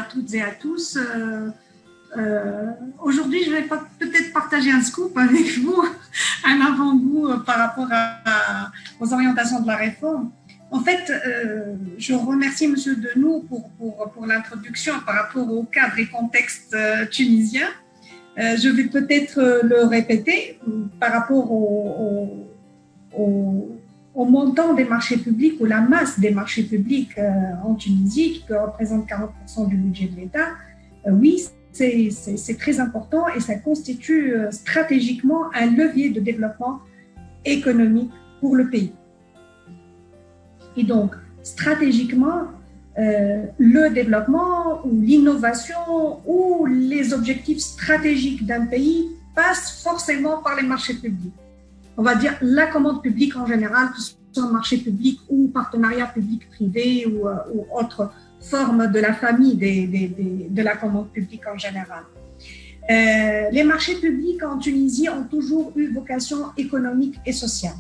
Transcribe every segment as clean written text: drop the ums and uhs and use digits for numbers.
toutes et à tous. Aujourd'hui, je vais peut-être partager un scoop avec vous, un avant-goût par rapport aux orientations de la réforme. En fait, je remercie M. Denoux pour l'introduction par rapport au cadre et contexte tunisien. Je vais peut-être le répéter par rapport au montant des marchés publics ou la masse des marchés publics en Tunisie, qui représente 40% du budget de l'État. Oui, c'est très important et ça constitue stratégiquement un levier de développement économique pour le pays. Et donc, stratégiquement, le développement ou l'innovation ou les objectifs stratégiques d'un pays passent forcément par les marchés publics. On va dire la commande publique en général, que ce soit marché public ou partenariat public-privé ou autre forme de la famille de la commande publique en général. Les marchés publics en Tunisie ont toujours eu vocation économique et sociale.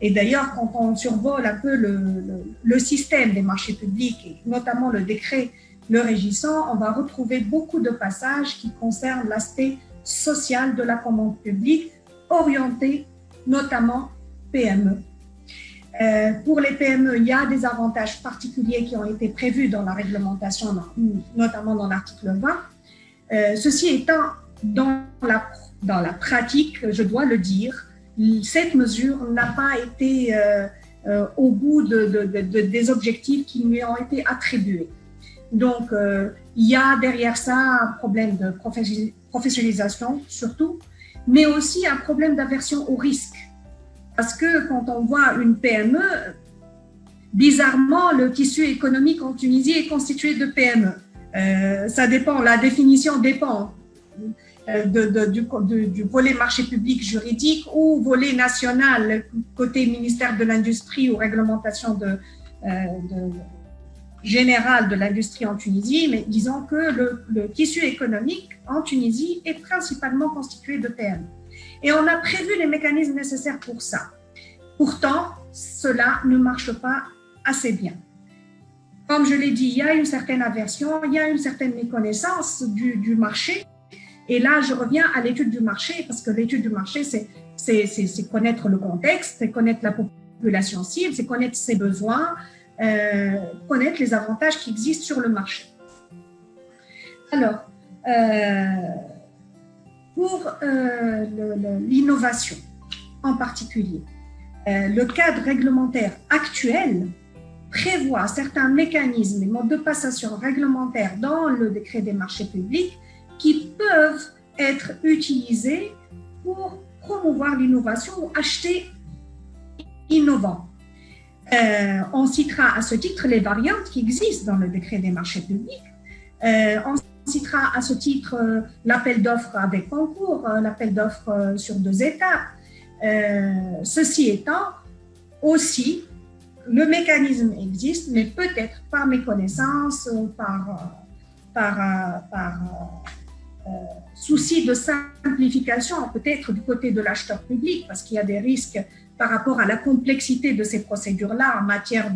Et d'ailleurs, quand on survole un peu le système des marchés publics, et notamment le décret le régissant, on va retrouver beaucoup de passages qui concernent l'aspect social de la commande publique, orienté notamment PME. Pour les PME, il y a des avantages particuliers qui ont été prévus dans la réglementation, notamment dans l'article 20. Ceci étant, dans la pratique, je dois le dire, cette mesure n'a pas été au bout des objectifs qui lui ont été attribués. Donc, il y a derrière ça un problème de professionnalisation surtout, mais aussi un problème d'aversion au risque. Parce que quand on voit une PME, bizarrement, le tissu économique en Tunisie est constitué de PME. Ça dépend, la définition dépend du volet marché public juridique ou volet national, côté ministère de l'Industrie ou réglementation générale de l'industrie en Tunisie, mais disons que le tissu économique en Tunisie est principalement constitué de PME. Et on a prévu les mécanismes nécessaires pour ça. Pourtant, cela ne marche pas assez bien. Comme je l'ai dit, il y a une certaine aversion, il y a une certaine méconnaissance du marché. Et là, je reviens à l'étude du marché, parce que l'étude du marché, c'est connaître le contexte, c'est connaître la population cible, c'est connaître ses besoins, connaître les avantages qui existent sur le marché. Alors, pour l'innovation en particulier, le cadre réglementaire actuel prévoit certains mécanismes et modes de passation réglementaires dans le décret des marchés publics qui peuvent être utilisés pour promouvoir l'innovation ou acheter innovant. On citera à ce titre les variantes qui existent dans le décret des marchés publics. On citera à ce titre l'appel d'offres avec concours, l'appel d'offres sur 2 étapes. Ceci étant, aussi, le mécanisme existe, mais peut-être par méconnaissance, par souci de simplification, peut-être du côté de l'acheteur public, parce qu'il y a des risques par rapport à la complexité de ces procédures-là en matière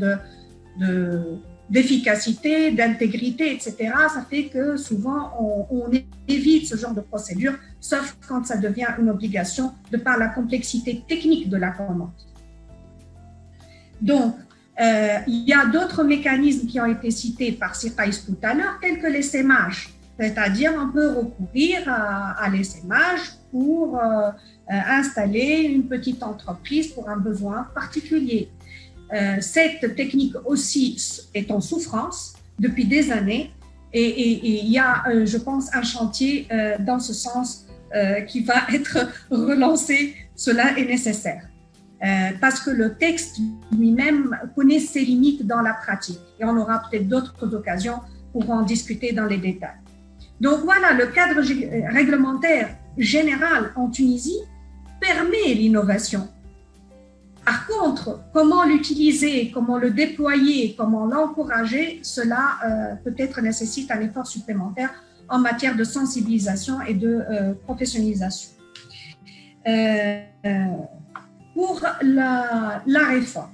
d'efficacité, d'intégrité, etc. Ça fait que souvent, on évite ce genre de procédure, sauf quand ça devient une obligation de par la complexité technique de la commande. Donc, il y a d'autres mécanismes qui ont été cités par Sirpaïs tout à l'heure, tels que les SEMAG, c'est-à-dire on peut recourir à l'essaimage pour installer une petite entreprise pour un besoin particulier. Cette technique aussi est en souffrance depuis des années et il y a, je pense, un chantier dans ce sens qui va être relancé. Cela est nécessaire parce que le texte lui-même connaît ses limites dans la pratique et on aura peut-être d'autres occasions pour en discuter dans les détails. Donc voilà, le cadre réglementaire général en Tunisie permet l'innovation. Par contre, comment l'utiliser, comment le déployer, comment l'encourager, cela peut-être nécessite un effort supplémentaire en matière de sensibilisation et de professionnalisation. Pour la réforme,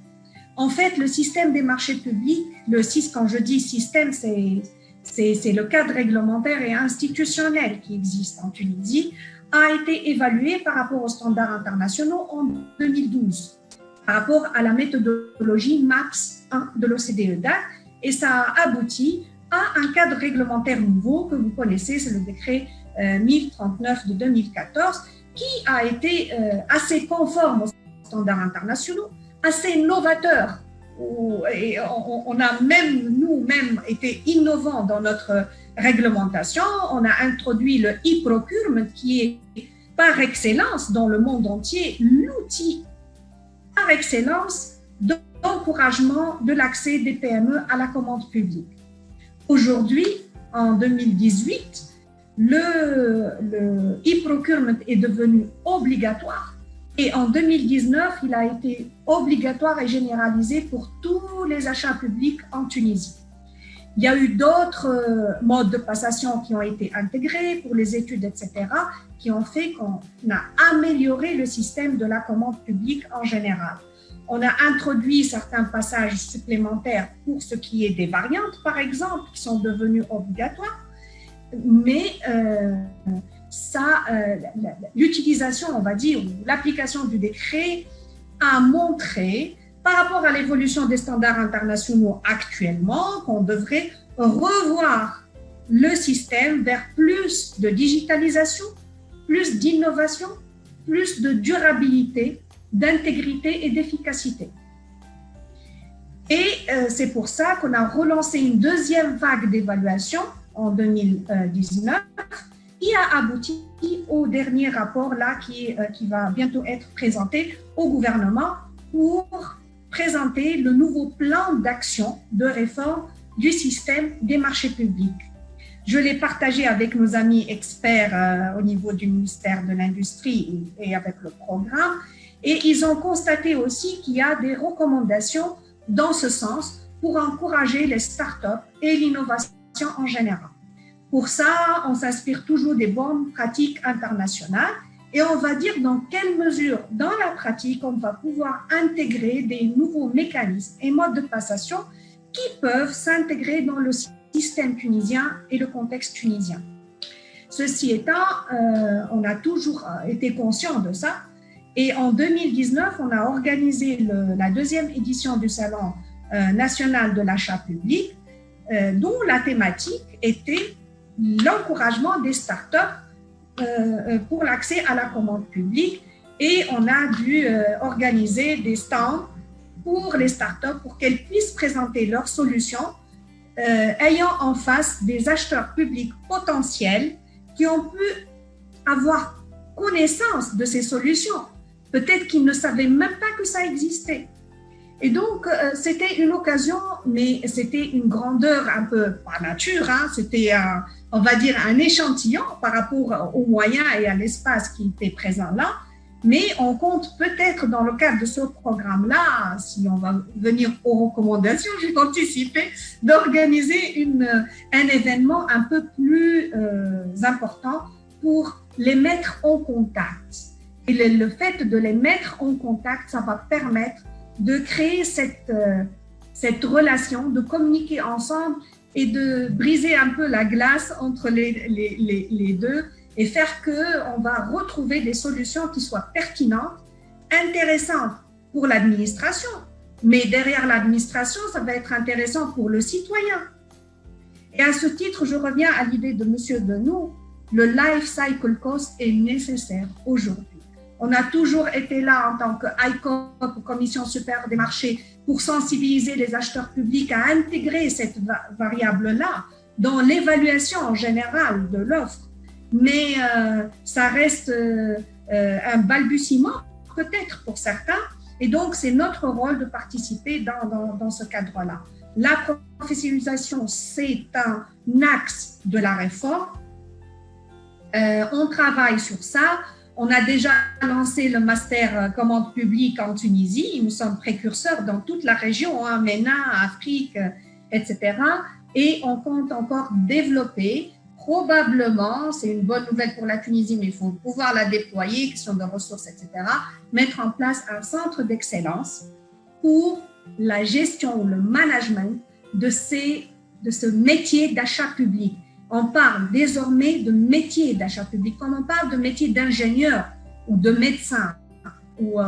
en fait, le système des marchés publics, quand je dis système, c'est le cadre réglementaire et institutionnel qui existe en Tunisie, a été évalué par rapport aux standards internationaux en 2012, par rapport à la méthodologie MAPS 1 de l'OCDE-DAC, et ça a abouti à un cadre réglementaire nouveau que vous connaissez, c'est le décret 1039 de 2014, qui a été assez conforme aux standards internationaux, assez novateur. Et on a même nous-mêmes été innovants dans notre réglementation. On a introduit le e-procurement qui est par excellence dans le monde entier l'outil par excellence d'encouragement de l'accès des PME à la commande publique. Aujourd'hui, en 2018, le e-procurement est devenu obligatoire. Et en 2019, il a été obligatoire et généralisé pour tous les achats publics en Tunisie. Il y a eu d'autres modes de passation qui ont été intégrés pour les études, etc., qui ont fait qu'on a amélioré le système de la commande publique en général. On a introduit certains passages supplémentaires pour ce qui est des variantes, par exemple, qui sont devenues obligatoires, mais l'utilisation, on va dire, ou l'application du décret a montré, par rapport à l'évolution des standards internationaux actuellement, qu'on devrait revoir le système vers plus de digitalisation, plus d'innovation, plus de durabilité, d'intégrité et d'efficacité. Et c'est pour ça qu'on a relancé une deuxième vague d'évaluation en 2019, qui a abouti au dernier rapport là qui va bientôt être présenté au gouvernement pour présenter le nouveau plan d'action de réforme du système des marchés publics. Je l'ai partagé avec nos amis experts au niveau du ministère de l'Industrie et avec le programme, et ils ont constaté aussi qu'il y a des recommandations dans ce sens pour encourager les startups et l'innovation en général. Pour ça, on s'inspire toujours des bonnes pratiques internationales et on va dire dans quelle mesure, dans la pratique, on va pouvoir intégrer des nouveaux mécanismes et modes de passation qui peuvent s'intégrer dans le système tunisien et le contexte tunisien. Ceci étant, on a toujours été conscient de ça et en 2019, on a organisé la deuxième édition du Salon national de l'achat public dont la thématique était l'encouragement des startups pour l'accès à la commande publique et on a dû organiser des stands pour les startups pour qu'elles puissent présenter leurs solutions ayant en face des acheteurs publics potentiels qui ont pu avoir connaissance de ces solutions. Peut-être qu'ils ne savaient même pas que ça existait. Et donc, c'était une occasion, mais c'était une grandeur un peu par nature, hein, c'était, on va dire, un échantillon par rapport aux moyens et à l'espace qui était présent là. Mais on compte peut-être dans le cadre de ce programme-là, si on va venir aux recommandations, j'ai anticipé d'organiser un événement un peu plus important pour les mettre en contact. Et le fait de les mettre en contact, ça va permettre de créer cette relation, de communiquer ensemble et de briser un peu la glace entre les deux et faire qu'on va retrouver des solutions qui soient pertinentes, intéressantes pour l'administration, mais derrière l'administration, ça va être intéressant pour le citoyen. Et à ce titre, je reviens à l'idée de M. Denou, le life cycle cost est nécessaire aujourd'hui. On a toujours été là en tant que ICOP, Commission supérieure des marchés, pour sensibiliser les acheteurs publics à intégrer cette variable-là dans l'évaluation en général de l'offre. Mais ça reste un balbutiement peut-être pour certains. Et donc, c'est notre rôle de participer dans ce cadre-là. La professionnalisation, c'est un axe de la réforme. On travaille sur ça. On a déjà lancé le master commande publique en Tunisie. Nous sommes précurseurs dans toute la région, hein, MENA, Afrique, etc. Et on compte encore développer, probablement, c'est une bonne nouvelle pour la Tunisie, mais il faut pouvoir la déployer, question de ressources, etc., mettre en place un centre d'excellence pour la gestion ou le management de ces de ce métier d'achat public. On parle désormais de métier d'achat public. Quand on parle de métier d'ingénieur ou de médecin ou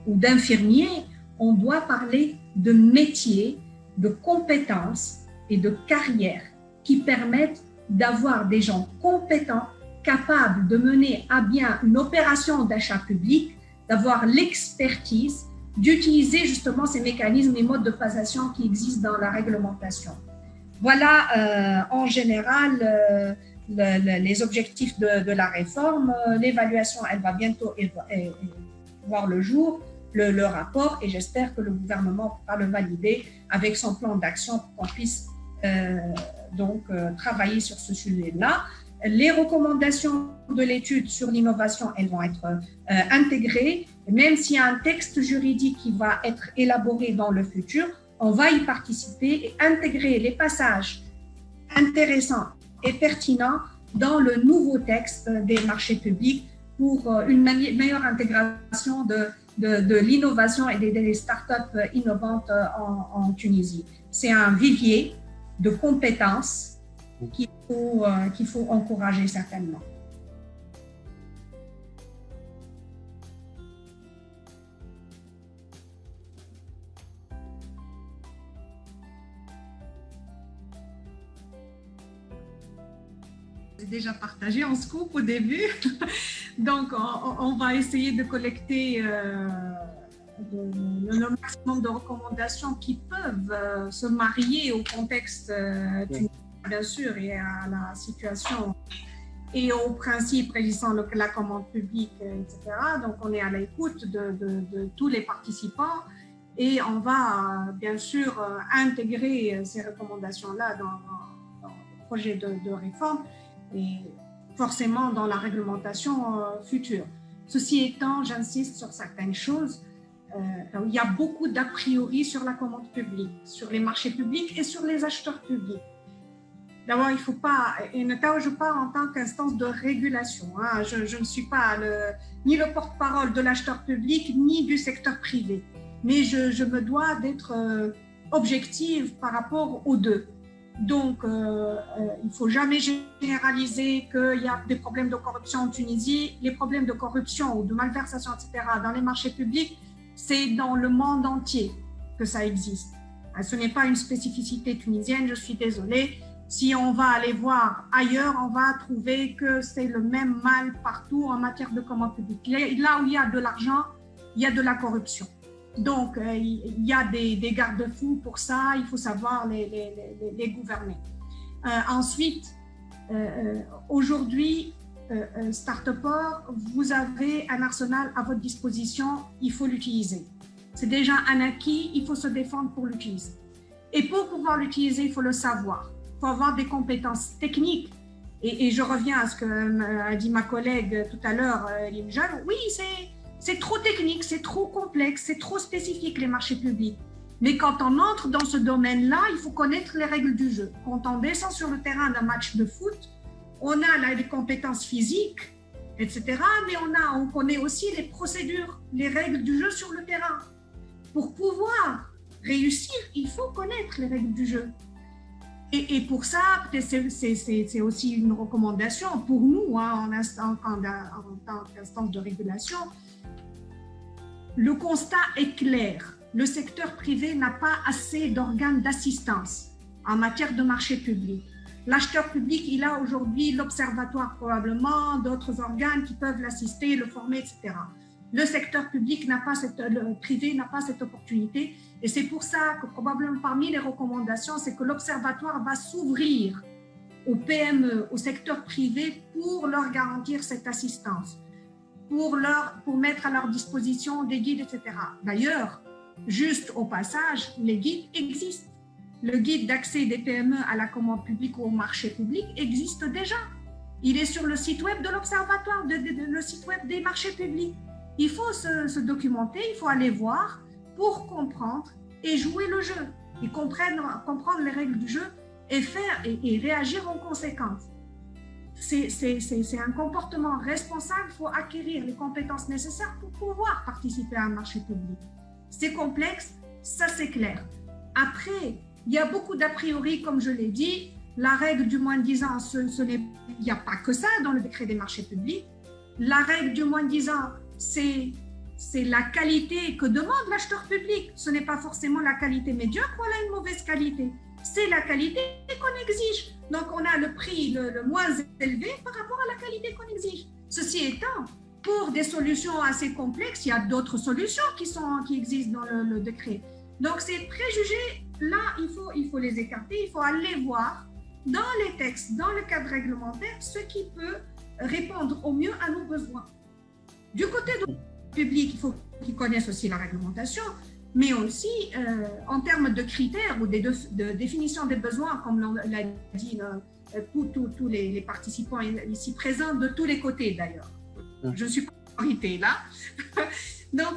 d'infirmier, on doit parler de métier, de compétences et de carrière qui permettent d'avoir des gens compétents, capables de mener à bien une opération d'achat public, d'avoir l'expertise, d'utiliser justement ces mécanismes et modes de passation qui existent dans la réglementation. Voilà en général les objectifs de la réforme. L'évaluation, elle va bientôt voir le jour, le rapport, et j'espère que le gouvernement pourra le valider avec son plan d'action pour qu'on puisse travailler sur ce sujet-là. Les recommandations de l'étude sur l'innovation, elles vont être intégrées. Même s'il y a un texte juridique qui va être élaboré dans le futur, on va y participer et intégrer les passages intéressants et pertinents dans le nouveau texte des marchés publics pour une meilleure intégration de l'innovation et des startups innovantes en Tunisie. C'est un vivier de compétences qu'il faut encourager certainement. Déjà partagé en scoop au début. Donc, on va essayer de collecter le maximum de recommandations qui peuvent se marier au contexte bien sûr, et à la situation et aux principes régissant la commande publique, etc. Donc, on est à l'écoute de tous les participants et on va bien sûr intégrer ces recommandations-là dans le projet de réforme et forcément dans la réglementation future. Ceci étant, j'insiste sur certaines choses. Il y a beaucoup d'a priori sur la commande publique, sur les marchés publics et sur les acheteurs publics. D'abord, il ne faut pas, et ne t'arrête pas en tant qu'instance de régulation. Hein. Je ne suis pas ni le porte-parole de l'acheteur public, ni du secteur privé. Mais je me dois d'être objective par rapport aux deux. Donc, il ne faut jamais généraliser qu'il y a des problèmes de corruption en Tunisie. Les problèmes de corruption ou de malversation, etc., dans les marchés publics, c'est dans le monde entier que ça existe. Ce n'est pas une spécificité tunisienne, je suis désolée. Si on va aller voir ailleurs, on va trouver que c'est le même mal partout en matière de commande publique. Là où il y a de l'argent, il y a de la corruption. Donc, il y a des garde-fous pour ça, il faut savoir les gouverner. Ensuite, aujourd'hui, Start-upers, vous avez un arsenal à votre disposition, il faut l'utiliser. C'est déjà un acquis, il faut se défendre pour l'utiliser. Et pour pouvoir l'utiliser, il faut le savoir. Il faut avoir des compétences techniques. Et je reviens à ce qu'a dit ma collègue tout à l'heure, Limjal. Oui, c'est trop technique, c'est trop complexe, c'est trop spécifique les marchés publics. Mais quand on entre dans ce domaine-là, il faut connaître les règles du jeu. Quand on descend sur le terrain d'un match de foot, on a là les compétences physiques, etc. Mais on connaît aussi les procédures, les règles du jeu sur le terrain. Pour pouvoir réussir, il faut connaître les règles du jeu. Et pour ça, c'est aussi une recommandation pour nous, hein, en tant qu'instance de régulation. Le constat est clair. Le secteur privé n'a pas assez d'organes d'assistance en matière de marché public. L'acheteur public, il a aujourd'hui l'observatoire probablement, d'autres organes qui peuvent l'assister, le former, etc. Le secteur public le privé n'a pas cette opportunité. Et c'est pour ça que probablement parmi les recommandations, c'est que l'observatoire va s'ouvrir aux PME, au secteur privé pour leur garantir cette assistance, pour mettre à leur disposition des guides, etc. D'ailleurs, juste au passage, les guides existent. Le guide d'accès des PME à la commande publique ou au marché public existe déjà. Il est sur le site web de l'Observatoire, le site web des marchés publics. Il faut se documenter, il faut aller voir pour comprendre et jouer le jeu, et comprendre les règles du jeu et réagir en conséquence. C'est un comportement responsable, il faut acquérir les compétences nécessaires pour pouvoir participer à un marché public. C'est complexe, ça c'est clair. Après, Il y a beaucoup d'a priori, comme je l'ai dit. La règle du moins de 10 ans, il n'y a pas que ça dans le décret des marchés publics. La règle du moins de 10 ans, c'est la qualité que demande l'acheteur public. Ce n'est pas forcément la qualité médiocre ou une mauvaise qualité. C'est la qualité qu'on exige. Donc, on a le prix le moins élevé par rapport à la qualité qu'on exige. Ceci étant, pour des solutions assez complexes, il y a d'autres solutions qui existent dans le décret. Donc, ces préjugés, là, il faut les écarter. Il faut aller voir dans les textes, dans le cadre réglementaire, ce qui peut répondre au mieux à nos besoins. Du côté du public, il faut qu'ils connaissent aussi la réglementation, mais aussi en termes de critères ou de définition des besoins, comme l'a dit tous les participants ici présents, de tous les côtés d'ailleurs. Je ne suis pas en autorité là. Donc,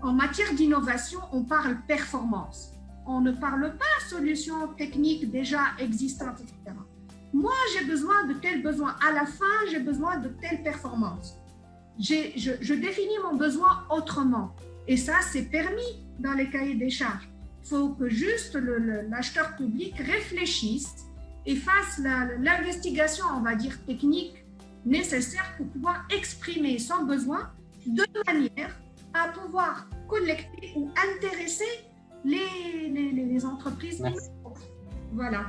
en matière d'innovation, on parle performance. On ne parle pas solutions techniques déjà existantes, etc. Moi, j'ai besoin de tel besoin. À la fin, j'ai besoin de telle performance. Je définis mon besoin autrement. Et ça, c'est permis dans les cahiers des charges. Il faut que juste l'acheteur public réfléchisse et fasse l'investigation, on va dire, technique nécessaire pour pouvoir exprimer son besoin de manière à pouvoir collecter ou intéresser les entreprises. Merci. Voilà.